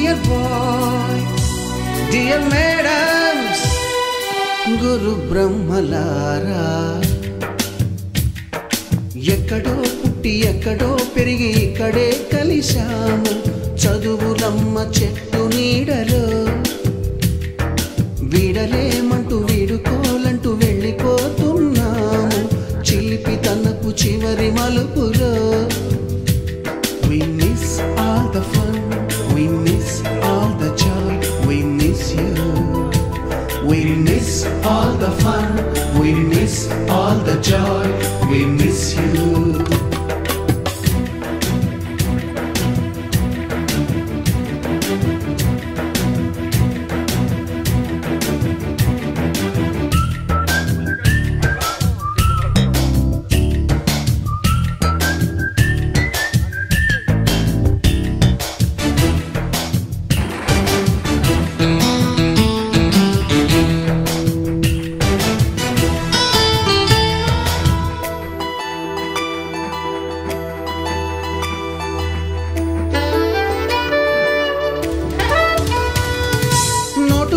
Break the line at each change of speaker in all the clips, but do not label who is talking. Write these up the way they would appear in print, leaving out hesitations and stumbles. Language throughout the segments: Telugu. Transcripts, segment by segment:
డియర్ బాయ్ డియర్ మేడమ్స్ గురు బ్రహ్మలారా ఎక్కడో పుట్టి ఎక్కడో పెరిగి ఇక్కడే కలిశాము చదువులమ్మ చెట్టు నీడలో వీడలేమంటూ వీడుకోలంటూ వెళ్ళిపోతున్నాము చిలిపి తనపు చివరి మలుపులో We miss all the fun, we miss all the joy, we miss you. We miss all the fun, we miss all the joy, we miss you.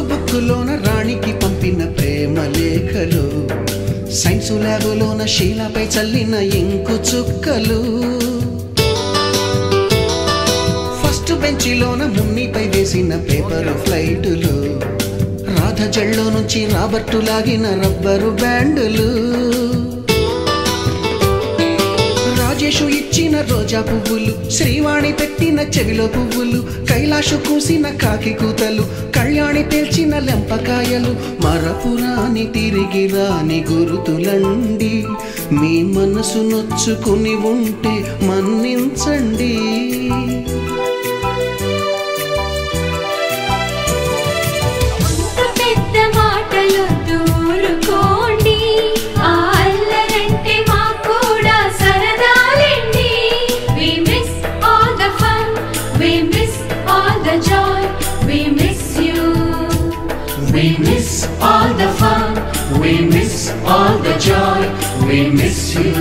బుక్కులోన రాణికి పంపిన ప్రేమ లేఖలు సైన్సు ల్యాబులోన శీలాపై చల్లిన ఇంకు చుక్కలు ఫస్ట్ బెంచిలోన మున్నిపై వేసిన పేపరు ఫ్లైటులు రాధ జల్లో నుంచి రాబర్టు లాగిన రబ్బరు బ్యాండులు రాజేషు ఇచ్చిన రోజా పువ్వులు శ్రీవాణి పెట్టిన చెవిలో పువ్వులు కైలాషు కూసిన కాకి కూతలు కళ్యాణి పేల్చిన లెంపకాయలు మరపురాని తిరిగి రాని గురుతులండి మీ మనసు నొచ్చుకుని ఉంటే మన్నించండి
We miss all the fun, we miss all the joy, we miss you.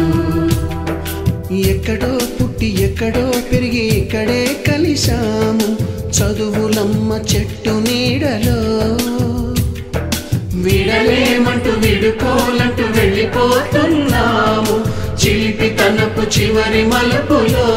ఎక్కడో పుట్టి ఎక్కడో పెరిగి ఇక్కడే కలిశాము చదువులమ్మ చెట్టు నీడలో
వీడలేమంటూ వీడుకోలంటూ వెళ్ళిపోతున్నాము చిలిపి తనపు చివరి మలుపులో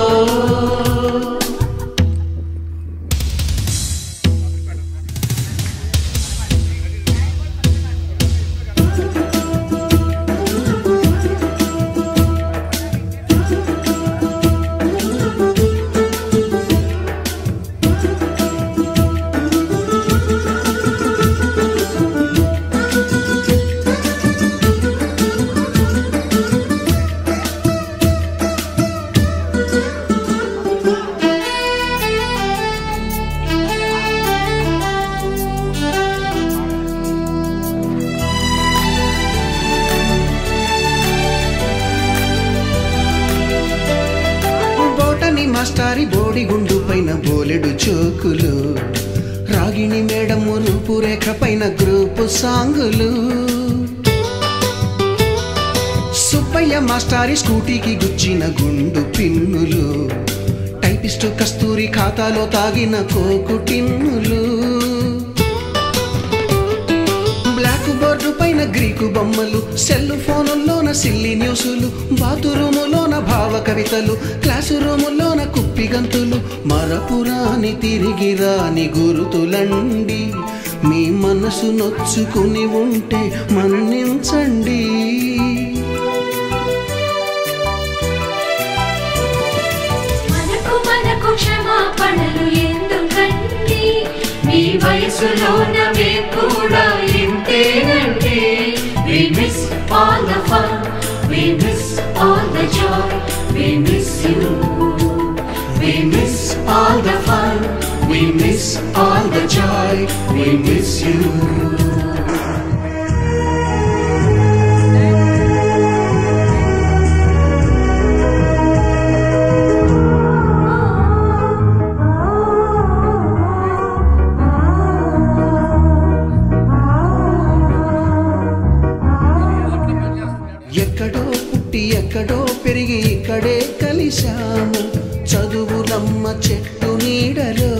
మాస్టారి బోడిగుండు పైన బోలెడు చోకులు రాగిణి మేడము రూపురేఖ పైన గ్రూపు సాంగులు సుబ్బయ్య మాస్టారి స్కూటీకి గుచ్చిన గుండు పిన్నులు టైపిస్టు కస్తూరి ఖాతాలో తాగిన కోకు టిన్నులు బ్లాక్ బోర్డు పైన గ్రీకు బొమ్మలు సెల్ ఫోనుల్లోన సిల్లి న్యూసులు బాతురూములోన భావ కవితలు క్లాసు రూములోన కుప్పి గంతులు మరపురాని తిరిగి రాని గురుతులండి మీ మనసు నొచ్చుకుని ఉంటే మన్నించండి
మనకు క్షమాపణలు ఎందుకండి మీ వయసులోన మేము కూడా ఇంతేనండి We miss all the fun, we miss all the joy, we miss you. We miss all the fun, we miss all the joy, we miss you.
ఎక్కడో పుట్టి ఎక్కడో పెరిగి ఇక్కడే కలిశాము చదువులమ్మ చెట్టు నీడలో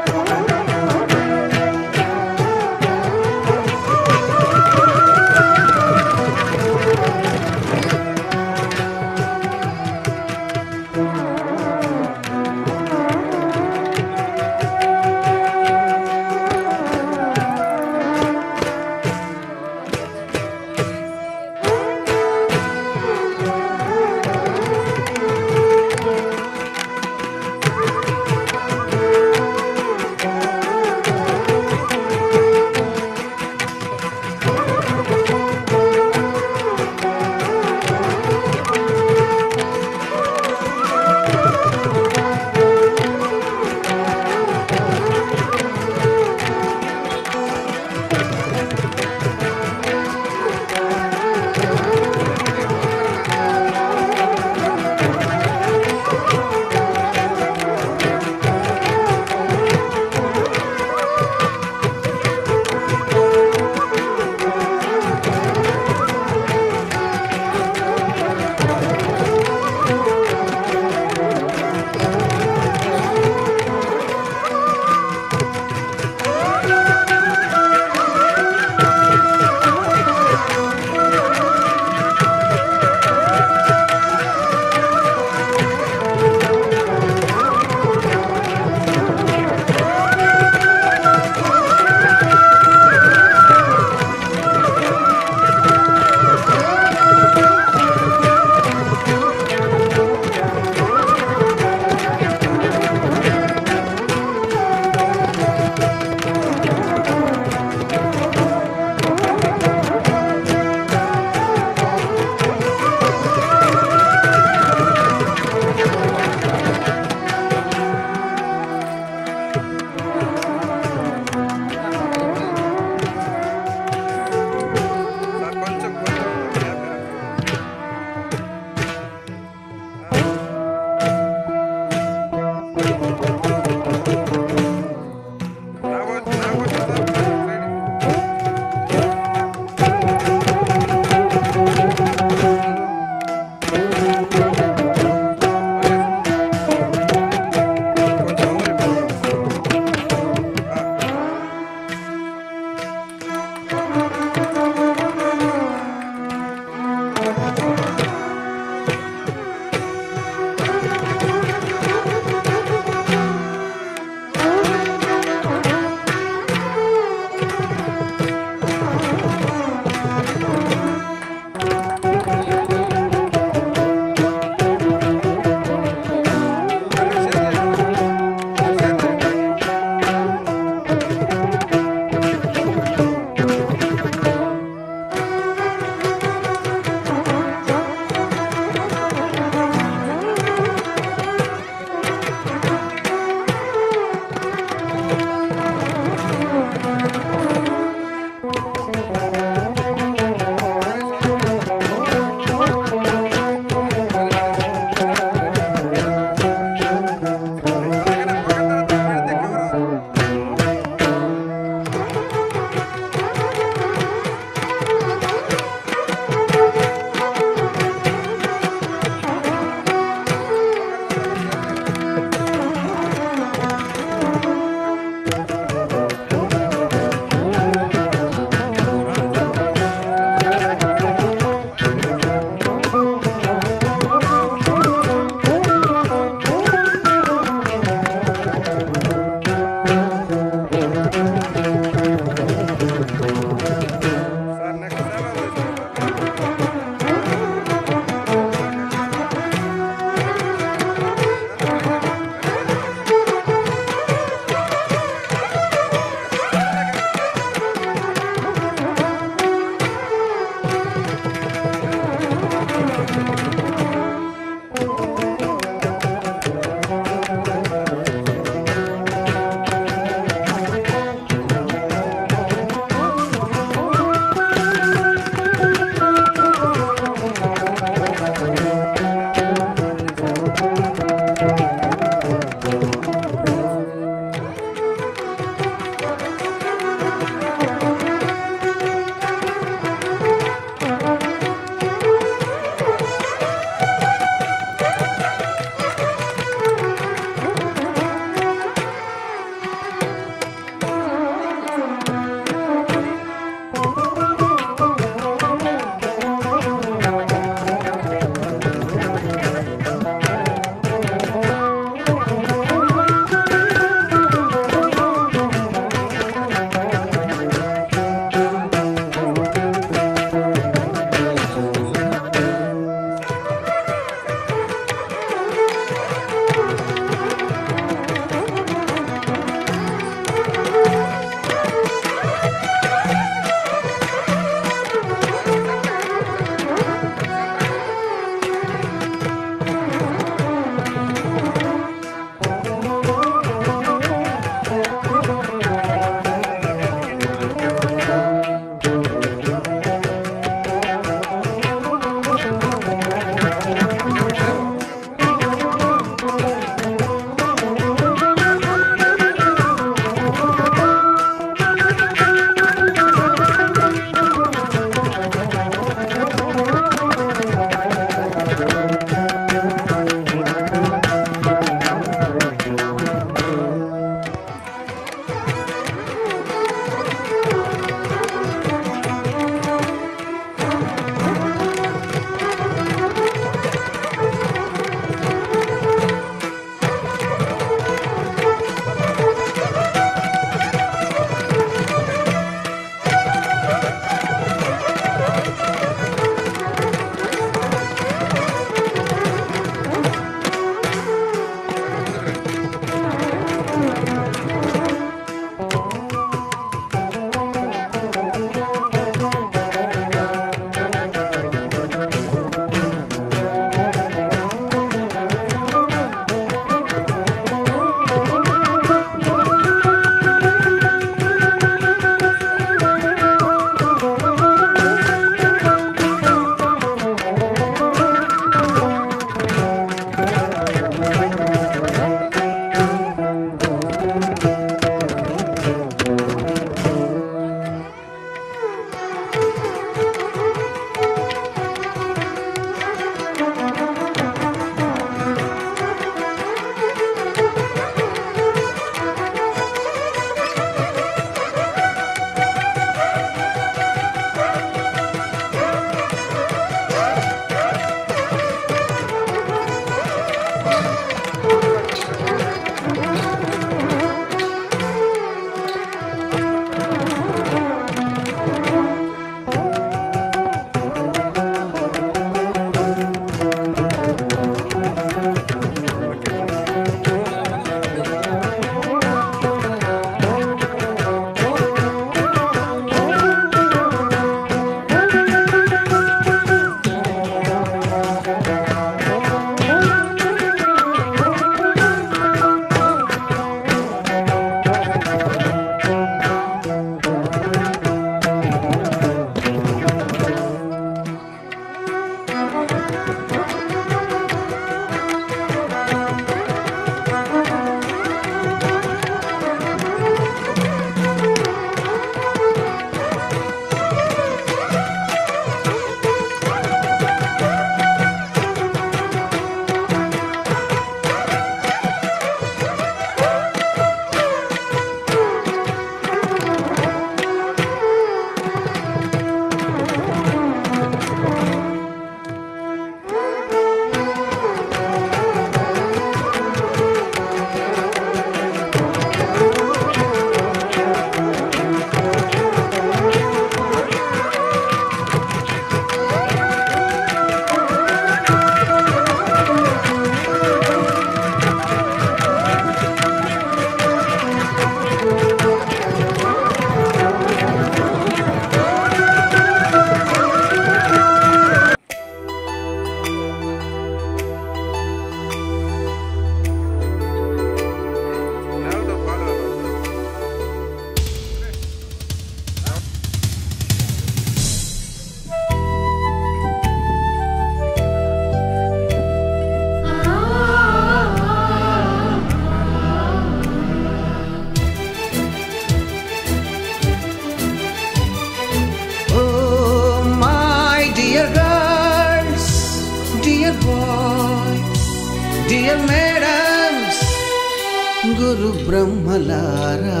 గురు బ్రహ్మలారా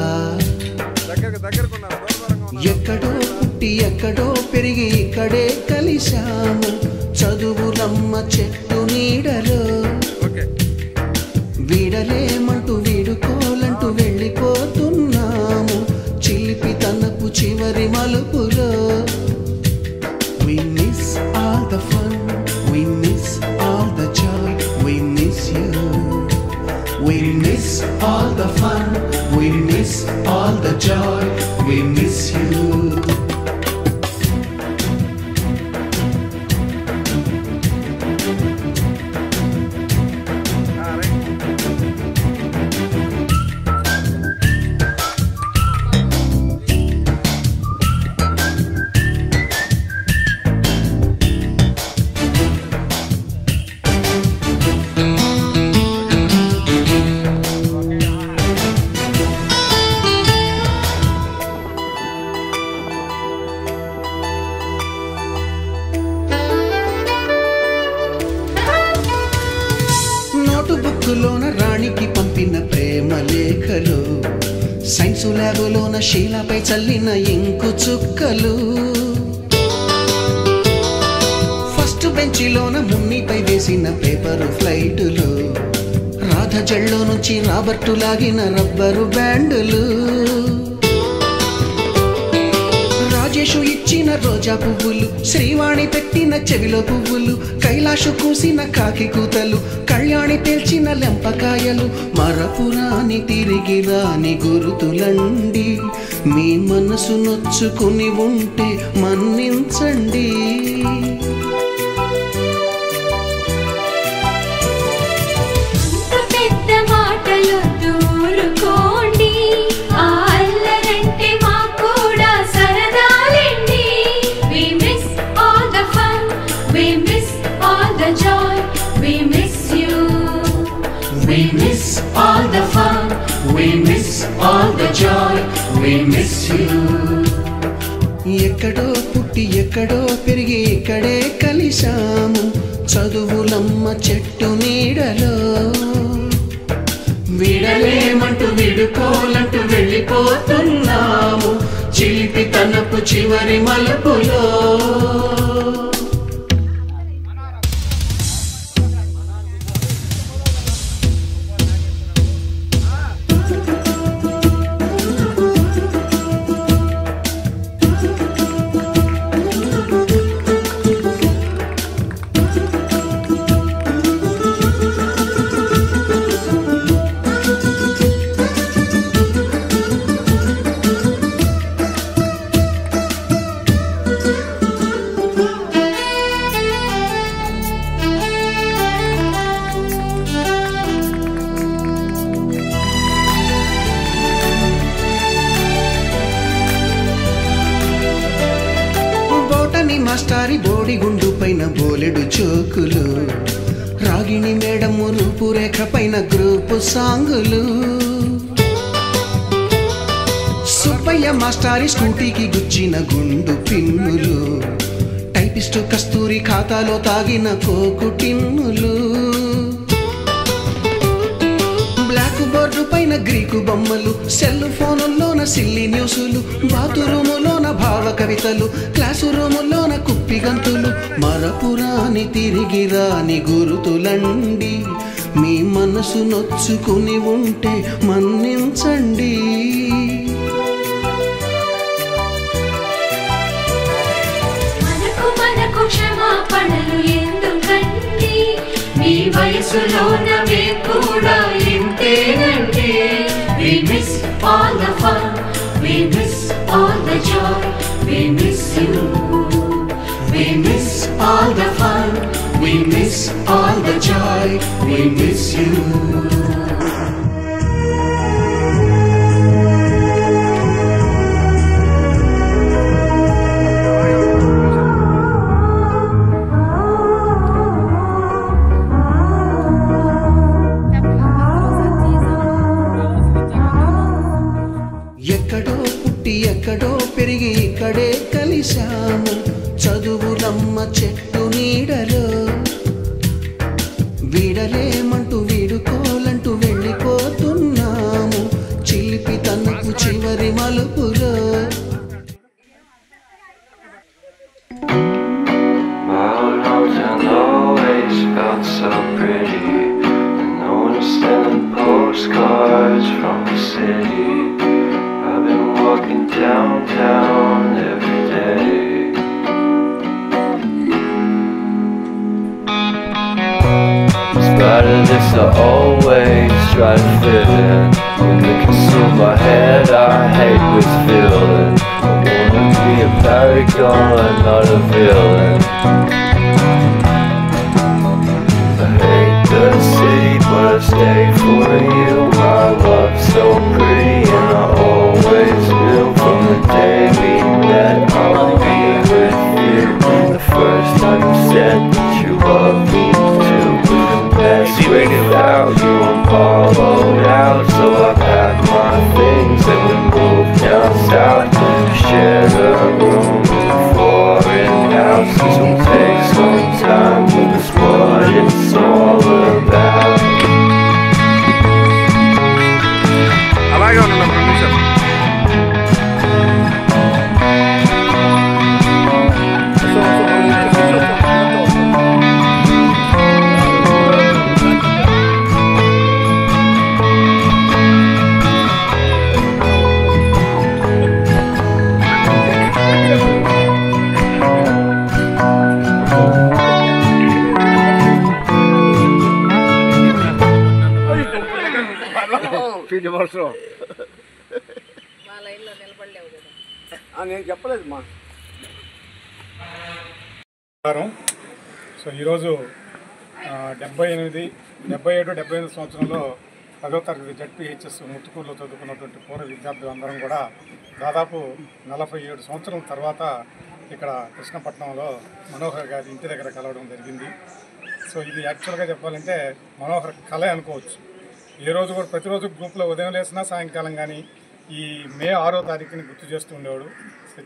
ఎక్కడో పుట్టి ఎక్కడో పెరిగి ఇక్కడే కలిశాము చదువులమ్మ చెట్టు నీడలో వీడలేమంటూ వీడుకోలంటూ వెళ్ళిపోతున్నాము చిలిపి తనపు చివరి మలుపులో We miss all the fun, we miss all the joy, we miss you. We miss all the fun, we miss all the joy, we miss you. బుక్కులోన రాణికి పంపిన ప్రేమ లేఖలు సైన్సు ల్యాబులోన శీలపై చల్లిన ఇంకు చుక్కలు ఫస్ట్ బెంచిలోన మున్నిపై వేసిన పేపరు ఫ్లైటులు రాధ జల్లో నుంచి రాబర్టు లాగిన రబ్బరు బ్యాండులు రాజేషు ఇచ్చిన రోజా పువ్వులు శ్రీవాణి పెట్టిన చెవిలో పువ్వులు కైలాషు కూసిన కాకి కూతలు కళ్యాణి పేల్చిన లెంపకాయలు మరపురాని తిరిగి రాని గురుతులండి మీ మనసు నొచ్చుకుని ఉంటే మన్నించండి
We miss all the fun, we miss all the joy, we miss you.
ఎక్కడో పుట్టి ఎక్కడో పెరిగి ఇక్కడే కలిశాము చదువులమ్మ చెట్టు నీడలో
వీడలేమంటూ వీడుకోలంటూ వెళ్ళిపోతున్నాము చిలిపి తనపు చివరి మలుపులో
మాస్టారి బోడి గుండు పైన బోలెడు చోకులు రాగిణి మేడము రూపురేఖ పైన గ్రూపు సాంగులు సుబ్బయ్య మాస్టారి స్కూటీకి గుచ్చిన గుండు పిన్నులు టైపిస్టు కస్తూరి ఖాతాలో తాగిన కోకు టిన్నులు బ్లాక్ బోర్డు పైన గ్రీకు బొమ్మలు సెల్ ఫోనుల్లోన సిల్లి న్యూసులు బాతురూములోన భావ కవితలు క్లాసు రూములోన కుప్పి గంతులు మరపురాని తిరిగి రాని గురుతులండి మీ మనసు నొచ్చుకుని ఉంటే మన్నించండి
మనకు క్షమాపణలు ఎందుకండి మీ వయసులోనవే కూడా ఇంతేనండి We miss all the fun, we miss all the joy, we miss you. We miss all the fun, we miss all the joy, we miss you.
ఎక్కడో పుట్టి ఎక్కడో పెరిగి ఇక్కడే కలిశాము చదువులమ్మ చెట్టు నీడలో వీడలేమంటూ వీడుకోలంటూ వెళ్ళిపోతున్నా చివరి మలుపులో.
So pretty, and no one's sending postcards from the city. I've been walking downtown every day. In spite of this, I always try to fit in. When they consume my head, I hate this feeling. I wanna be a paragon, not a villain. The city, but I stay for you. My love's so pretty, and I always knew from the day we met I'll be with you. The first time you said that you love me too. Best without you, I'm hollowed out. So I packed my things and we moved down south to share a room in a foreign house. This will take some time, but that's what it's all about.
అలాగే ఉన్నాను ప్రొడ్యూసర్. నేను చెప్పలేదు మా. సో ఈరోజు 77 సంవత్సరంలో 10వ తరగతి జడ్పీహెచ్ఎస్ ముత్తుకూరులో చదువుకున్నటువంటి పూర్వ విద్యార్థులు అందరం కూడా దాదాపు 47 సంవత్సరాల తర్వాత ఇక్కడ కృష్ణపట్నంలో మనోహర్ గారి ఇంటి దగ్గర కలవడం జరిగింది. సో ఇది యాక్చువల్గా చెప్పాలంటే మనోహర్ కళ అనుకోవచ్చు. ఏ రోజు కూడా ప్రతిరోజు గ్రూప్లో ఉదయం లేసినా సాయంకాలం కానీ ఈ మే 6వ తారీఖుని గుర్తు చేస్తూ ఉండేవాడు.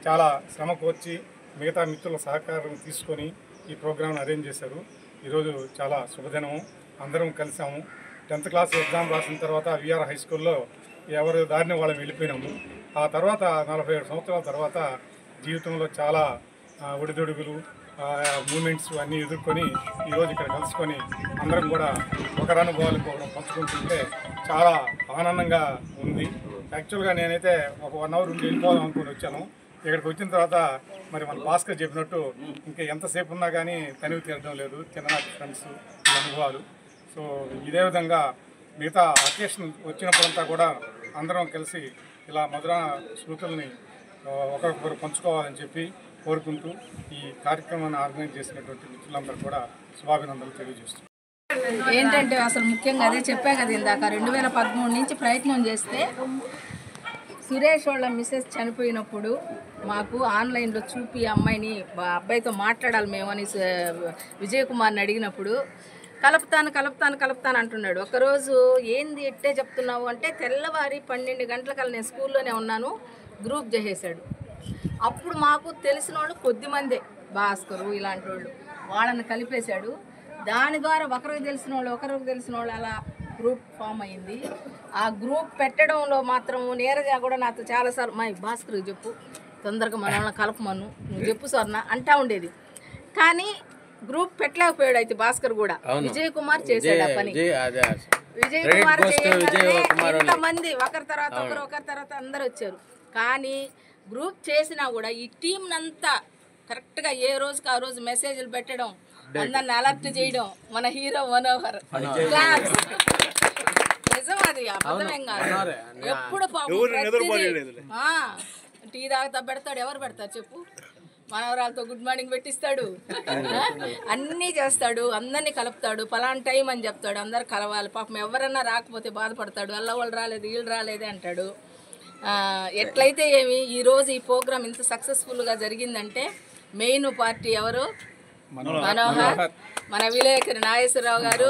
చాలా శ్రమ కోర్చి మిగతా మిత్రుల సహకారం తీసుకొని ఈ ప్రోగ్రామ్ని అరేంజ్ చేశారు. ఈరోజు చాలా శుభదినము. అందరం కలిసాము. 10th క్లాస్ ఎగ్జామ్ రాసిన తర్వాత విఆర్ హై స్కూల్లో ఎవరి దారిని వాళ్ళని వెళ్ళిపోయినాము. ఆ తర్వాత 47 సంవత్సరాల తర్వాత జీవితంలో చాలా ఒడిదొడుగులు మూమెంట్స్ అన్నీ ఎదుర్కొని ఈరోజు ఇక్కడ కలుసుకొని అందరం కూడా ఒకరనుభవాలు పంచుకుంటుంటే చాలా ఆనందంగా ఉంది. యాక్చువల్గా నేనైతే ఒక 1 అవర్ ఉండి వెళ్ళిపోదాం అనుకుని వచ్చాను. ఇక్కడికి వచ్చిన తర్వాత మరి మన భాస్కర్ చెప్పినట్టు ఇంకా ఎంతసేపు ఉన్నా కానీ తనివి తీరడం లేదు. చిన్ననాటి ఫ్రెండ్స్ అనుభవాలు. సో ఇదే విధంగా మిగతా అకేషన్ వచ్చినప్పుడంతా కూడా అందరం కలిసి ఇలా మధుర స్మృతుల్ని ఒకరికొకరు పంచుకోవాలని చెప్పి కోరుకుంటూ ఈ కార్యక్రమాన్ని ఆర్గనైజ్ చేసినటువంటి మిత్రులందరూ కూడా శుభాభినందనలు తెలియజేస్తున్నాం.
ఏంటంటే అసలు ముఖ్యంగా అదే చెప్పా కదా ఇందాక 2013 నుంచి ప్రయత్నం చేస్తే సురేష్ వాళ్ళ మిస్సెస్ చనిపోయినప్పుడు మాకు ఆన్లైన్లో చూపి అమ్మాయిని అబ్బాయితో మాట్లాడాలి మేమని విజయ్ కుమార్ని అడిగినప్పుడు కలుపుతాను అంటున్నాడు. ఒకరోజు ఏంది ఎట్టే చెప్తున్నావు అంటే తెల్లవారి 12 గంటలకల్లా నేను స్కూల్లోనే ఉన్నాను గ్రూప్ చేసేసాడు. అప్పుడు మాకు తెలిసిన వాళ్ళు కొద్దిమందే భాస్కరు ఇలాంటి వాళ్ళని కలిపేశాడు. దాని ద్వారా ఒకరికి తెలిసిన వాళ్ళు అలా గ్రూప్ ఫామ్ అయింది. ఆ గ్రూప్ పెట్టడంలో మాత్రం నేరుగా కూడా నాతో చాలాసార్లు మా భాస్కర్కి చెప్పు తొందరగా మన వాళ్ళని కలపమను నువ్వు చెప్పు స్వర్ణ అంటా ఉండేది. కానీ గ్రూప్ పెట్టలేకపోయాడు. అయితే భాస్కర్ కూడా విజయ్ కుమార్ చేశాడు ఆ పని. విజయ్ కుమార్ ఇంతమంది ఒకరి తర్వాత అందరు వచ్చారు. కానీ గ్రూప్ చేసినా కూడా ఈ టీంనంతా కరెక్ట్గా ఏ రోజుకి ఆ రోజు మెసేజ్లు పెట్టడం, అందరిని అలర్ట్ చేయడం మన హీరో మనోహర్. నిజం, అది అబద్ధమేం కాదు. ఎప్పుడు టీ తాగుతా పెడతాడు. ఎవరు పెడతారు చెప్పు? మనవరాలతో గుడ్ మార్నింగ్ పెట్టిస్తాడు, అన్నీ చేస్తాడు, అందరినీ కలుపుతాడు. పలానా టైం అని చెప్తాడు, అందరు కలవాలి. పాపం ఎవరన్నా రాకపోతే బాధపడతాడు. వాళ్ళు రాలేదు వీళ్ళు రాలేదే అంటాడు. ఎట్లయితే ఏమి ఈరోజు ఈ ప్రోగ్రామ్ ఇంత సక్సెస్ఫుల్గా జరిగిందంటే మెయిన్ పార్టీ ఎవరు? మనోహర్, మన విలేకరి నాగేశ్వరరావు గారు,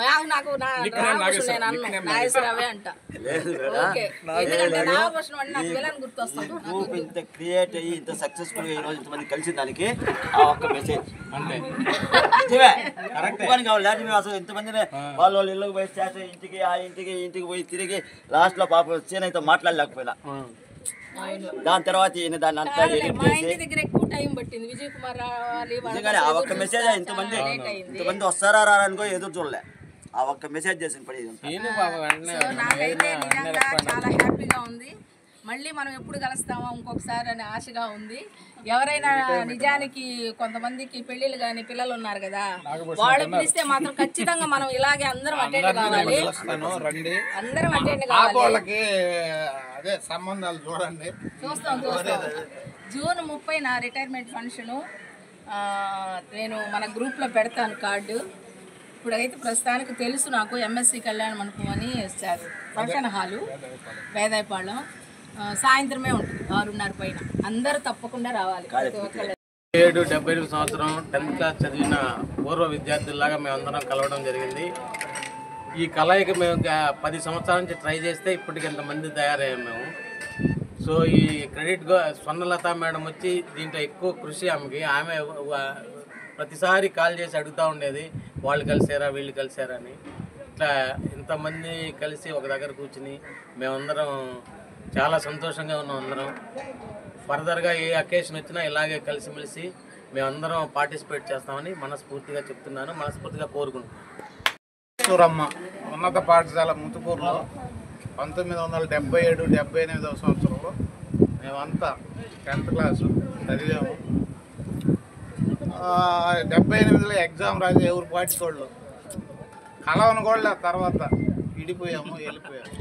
నాకు నాగభూషణం నేను అన్న నాగేశ్వరరావే అంట. ఓకే, ఎందుకంటే నాగభూషణం అంటే నాకు విలన్ గుర్తొస్తాను.
గ్రూప్ ఇంత క్రియేట్ అయ్యి ఇంత సక్సెస్ఫుల్ గా ఈ రోజు ఇంతమంది కలిసిన దానికి ఆ ఒక్క మెసేజ్ అంటే కావాలి. లేకపోతే మేము అసలు ఇంతమందిని వాళ్ళ ఇళ్ళకి పోయి చేస్తే ఇంటికి ఆ ఇంటికి పోయి తిరిగి లాస్ట్ లో పాప చేనైతే మాట్లాడలేకపోయినా దాని తర్వాత ఈయన దాన్ని అంతా ఎడిట్
మా ఇంటి దగ్గర ఎక్కువ టైం పట్టింది. విజయ్ కుమార్ రావాలి
నిజంగానే ఆ ఒక్క మెసేజ్ ఇంతమంది వస్తారా రారా అనుకో ఎదురు చూడలే. ఆ ఒక్క మెసేజ్ చేసిన పని
నాకైతే నిజంగా చాలా హ్యాపీగా ఉంది. మళ్ళీ మనం ఎప్పుడు కలుస్తామో ఇంకొకసారి అని ఆశగా ఉంది. ఎవరైనా నిజానికి కొంతమందికి పెళ్ళిళ్ళు కానీ పిల్లలు ఉన్నారు కదా, వాళ్ళు పిలిస్తే మాత్రం ఖచ్చితంగా మనం ఇలాగే అందరం అటెండ్ కావాలి. అందరం అటెండ్ కావాలి.
సంబంధాలు చూడండి.
చూస్తాం. జూన్ 30 నా రిటైర్మెంట్ ఫంక్షను. నేను మన గ్రూప్లో పెడతాను కార్డు. ఇప్పుడైతే ప్రస్తుతానికి తెలుసు నాకు ఎంఎస్సి కళ్యాణ మండపం అని ఫంక్షన్ హాలు వేదాయపాళెం. సాయంత్రమే ఉంటుంది 6:30 పైన. అందరూ తప్పకుండా రావాలి.
78 సంవత్సరం 10th క్లాస్ చదివిన పూర్వ విద్యార్థుల్లాగా మేమందరం కలవడం జరిగింది. ఈ కలయిక మేము 10 సంవత్సరాల నుంచి ట్రై చేస్తే ఇప్పటికి ఎంతమంది తయారయ్యాం మేము. సో ఈ క్రెడిట్ స్వర్ణలత మేడం వచ్చి దీంట్లో ఎక్కువ కృషి ఆమెకి. ఆమె ప్రతిసారి కాల్ చేసి అడుగుతూ ఉండేది, వాళ్ళు కలిసారా వీళ్ళు కలిసారా అని. ఇట్లా ఇంతమంది కలిసి ఒక దగ్గర కూర్చుని మేమందరం చాలా సంతోషంగా ఉన్నాం. అందరం ఫర్దర్గా ఏ అకేషన్ వచ్చినా ఇలాగే కలిసిమెలిసి మేమందరం పార్టిసిపేట్ చేస్తామని మనస్ఫూర్తిగా చెప్తున్నాను, మనస్ఫూర్తిగా కోరుకుంటున్నాను.
సూరమ్మ ఉన్నత పాఠశాల ముతుకూరులో 1977-78వ సంవత్సరంలో మేమంతా 10th క్లాసు చదివాము. 78లో ఎగ్జామ్ రాసి ఎవరు పాటికోళ్ళు కలవను కూడా తర్వాత విడిపోయాము, వెళ్ళిపోయాము.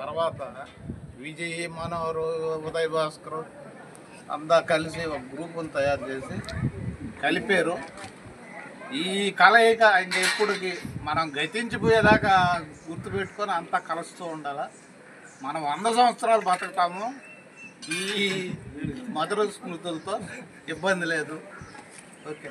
తర్వాత విజయ్, మనోహరు, ఉదయ్ భాస్కర్ అంతా కలిసి ఒక గ్రూపును తయారు చేసి కలిపారు. ఈ కలయిక ఇంక ఎప్పటికి మనం గతించిపోయేదాకా గుర్తుపెట్టుకొని అంతా కలుస్తూ ఉండాలి. మనం 100 సంవత్సరాలు బతుకుతాము. ఈ మధుర స్మృతులతో ఇబ్బంది లేదు. ఓకే.